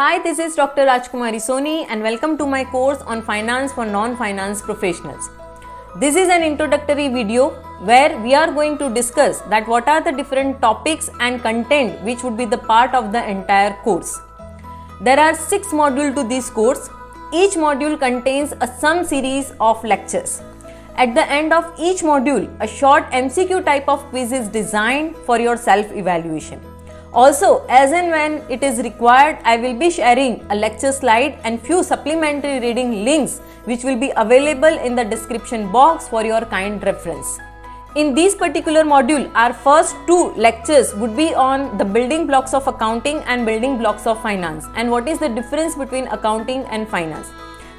Hi, this is Dr. Rajkumari Soni and welcome to my course on finance for non-finance professionals. This is an introductory video where we are going to discuss that what are the different topics and content which would be the part of the entire course. There are 6 modules to this course. Each module contains a sum series of lectures. At the end of each module, a short MCQ type of quiz is designed for your self-evaluation. Also, as and when it is required, I will be sharing a lecture slide and few supplementary reading links which will be available in the description box for your kind reference. In this particular module, our first 2 lectures would be on the building blocks of accounting and building blocks of finance and what is the difference between accounting and finance.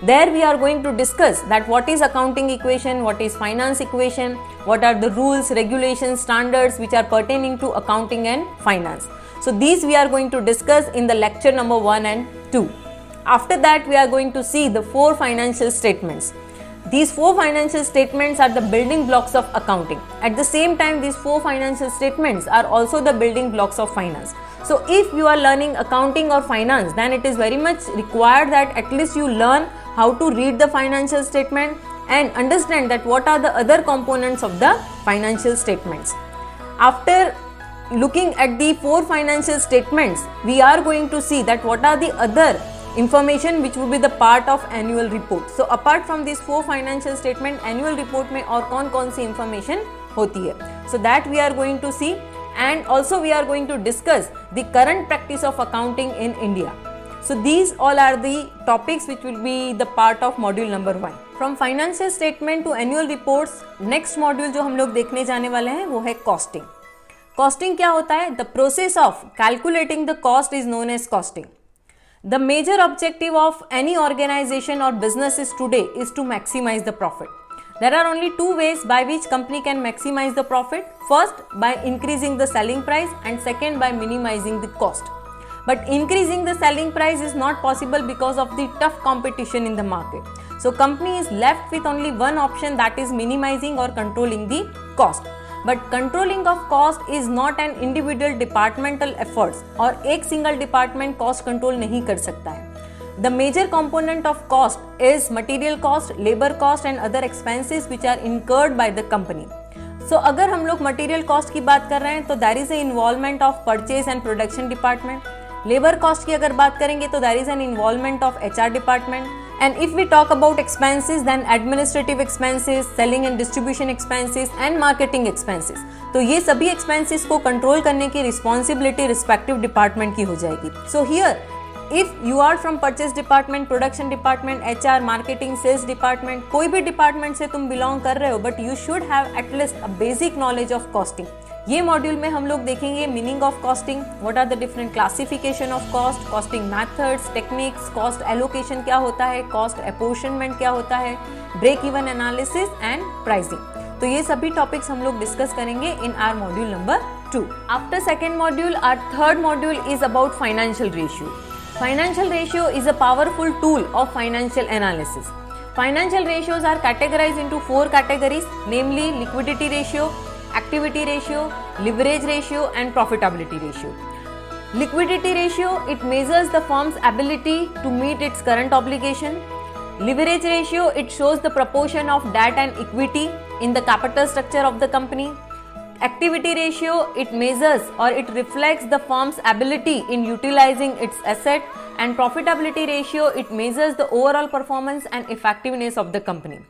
There we are going to discuss that what is accounting equation, what is finance equation, what are the rules, regulations, standards which are pertaining to accounting and finance. So these we are going to discuss in the lecture number 1 and 2. After that we are going to see the 4 financial statements. These 4 financial statements are the building blocks of accounting. At the same time, these 4 financial statements are also the building blocks of finance. So if you are learning accounting or finance, then it is very much required that at least you learn how to read the financial statement and understand that what are the other components of the financial statements. After looking at the 4 financial statements, we are going to see that what are the other information which would be the part of annual report. So apart from these 4 financial statement, annual report में और कौन सी information होती है. So that we are going to see, and also we are going to discuss the current practice of accounting in India. So these all are the topics which will be the part of module number 1. From financial statement to annual reports, next module जो हम लोग देखने जाने वाले हैं वो है costing. Costing क्या होता है? The process of calculating the cost is known as costing. The major objective of any organization or businesses today is to maximize the profit. There are only 2 ways by which company can maximize the profit. First, by increasing the selling price, and second, by minimizing the cost. But increasing the selling price is not possible because of the tough competition in the market. So company is left with only one option, that is minimizing or controlling the cost. But controlling of cost is not an individual departmental efforts और एक single department cost control नहीं कर सकता है. The major component of cost is material cost, labor cost and other expenses which are incurred by the company. So अगर हम लोग material cost की बात कर रहे हैं तो there is a involvement of purchase and production department. Labor cost की अगर बात करेंगे तो there is an involvement of HR department. And if we talk about expenses, then administrative expenses, selling and distribution expenses and marketing expenses. तो ये सभी expenses को control करने की responsibility respective department की हो जाएगी. So here, if you are from purchase department, production department, HR, marketing, sales department, कोई भी department से तुम belong कर रहे हो, but you should have at least a basic knowledge of costing. ये मॉड्यूल में हम लोग देखेंगे meaning of costing, what are the different classification of cost, costing methods, techniques, cost allocation क्या होता है, कॉस्ट अपोर्शनमेंट क्या होता है, break even analysis and pricing. तो ये सभी टॉपिक्स हम लोग डिस्कस करेंगे in our module number 2. After second module, our third module is about financial ratio. Financial ratio is a powerful tool of financial analysis. Financial ratios are categorized into 4 categories, namely liquidity ratio, activity ratio, leverage ratio and profitability ratio. Liquidity ratio, it measures the firm's ability to meet its current obligation. Leverage ratio, it shows the proportion of debt and equity in the capital structure of the company. Activity ratio, it measures or it reflects the firm's ability in utilizing its asset, and profitability ratio, it measures the overall performance and effectiveness of the company.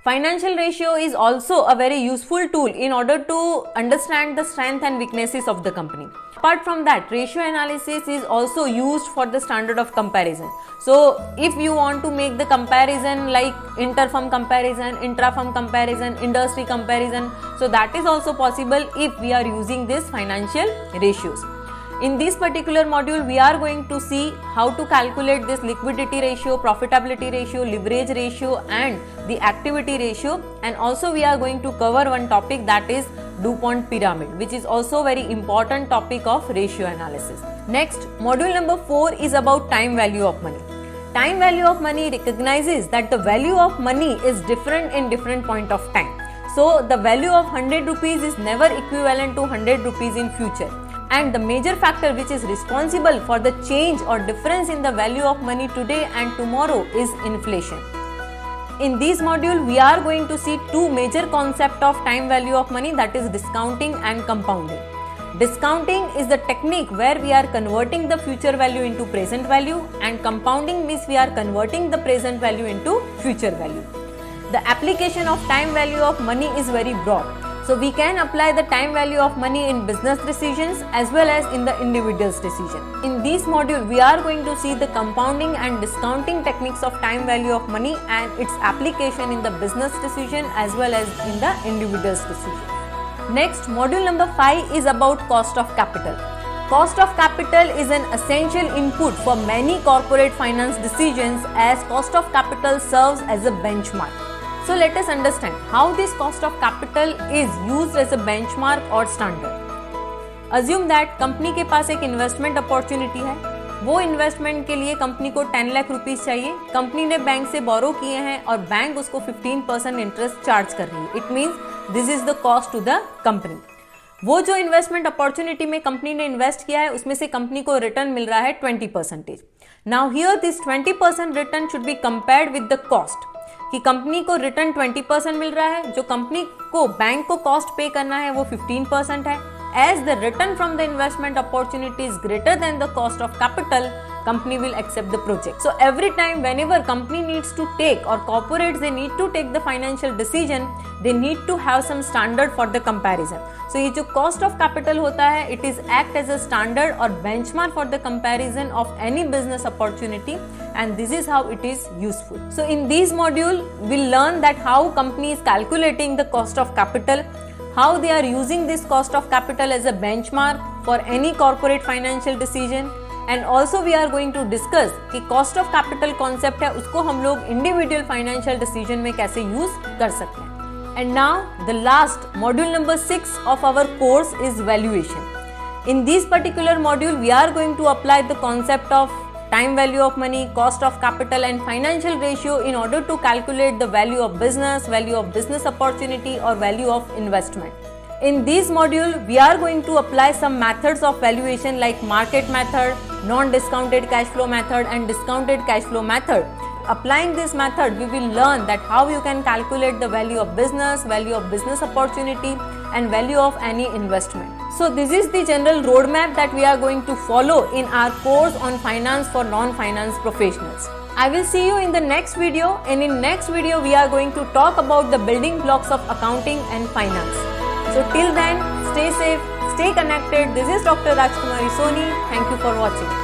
Financial ratio is also a very useful tool in order to understand the strength and weaknesses of the company. Apart from that, ratio analysis is also used for the standard of comparison. So if you want to make the comparison like inter-firm comparison, intra-firm comparison, industry comparison, so that is also possible if we are using these financial ratios. In this particular module, we are going to see how to calculate this liquidity ratio, profitability ratio, leverage ratio and the activity ratio, and also we are going to cover one topic, that is DuPont pyramid, which is also very important topic of ratio analysis. Next, module number 4 is about time value of money. Time value of money recognizes that the value of money is different in different point of time. So the value of 100 rupees is never equivalent to 100 rupees in future. and the major factor which is responsible for the change or difference in the value of money today and tomorrow is inflation. In this module, we are going to see two major concepts of time value of money, that is discounting and compounding. Discounting is the technique where we are converting the future value into present value, and compounding means we are converting the present value into future value. The application of time value of money is very broad. So we can apply the time value of money in business decisions as well as in the individual's decision. In this module, we are going to see the compounding and discounting techniques of time value of money and its application in the business decision as well as in the individual's decision. Next, module number 5 is about cost of capital. Cost of capital is an essential input for many corporate finance decisions as cost of capital serves as a benchmark. So let us understand how this cost of capital is used as a benchmark or standard. Assume that company के पास एक investment opportunity है, वो investment के लिए company को 10 lakh rupees चाहिए, company ने bank से बोरो किए हैं और बैंक उसको 15% इंटरेस्ट चार्ज कर रही है. It means this is the cost to the company. वो जो इन्वेस्टमेंट अपॉर्चुनिटी में कंपनी ने इन्वेस्ट किया है उसमें से कंपनी को रिटर्न मिल रहा है 20%. Now here this 20% return should be compared with the cost, कि कंपनी को रिटर्न 20% मिल रहा है, जो कंपनी को बैंक को कॉस्ट पे करना है वो 15% है. As the return from the investment opportunity is greater than the cost of capital, company will accept the project. So every time whenever company needs to take or corporates they need to take the financial decision, they need to have some standard for the comparison. So ये जो cost of capital होता है, it is act as a standard or benchmark for the comparison of any business opportunity, and this is how it is useful. So in this module, we'll learn that how company is calculating the cost of capital, how they are using this cost of capital as a benchmark for any corporate financial decision, and also we are going to discuss कि cost of capital concept है उसको हम लोग individual financial decision में कैसे use कर सकते हैं. And now the last module number 6 of our course is valuation. In this particular module we are going to apply the concept of time value of money, cost of capital and financial ratio in order to calculate the value of business opportunity or value of investment. In this module, we are going to apply some methods of valuation like market method, non-discounted cash flow method and discounted cash flow method. Applying this method, we will learn that how you can calculate the value of business opportunity and value of any investment. So this is the general roadmap that we are going to follow in our course on finance for non-finance professionals. I will see you in the next video, and in next video we are going to talk about the building blocks of accounting and finance. So till then, stay safe, stay connected. This is Dr. Rajkumari Soni. Thank you for watching.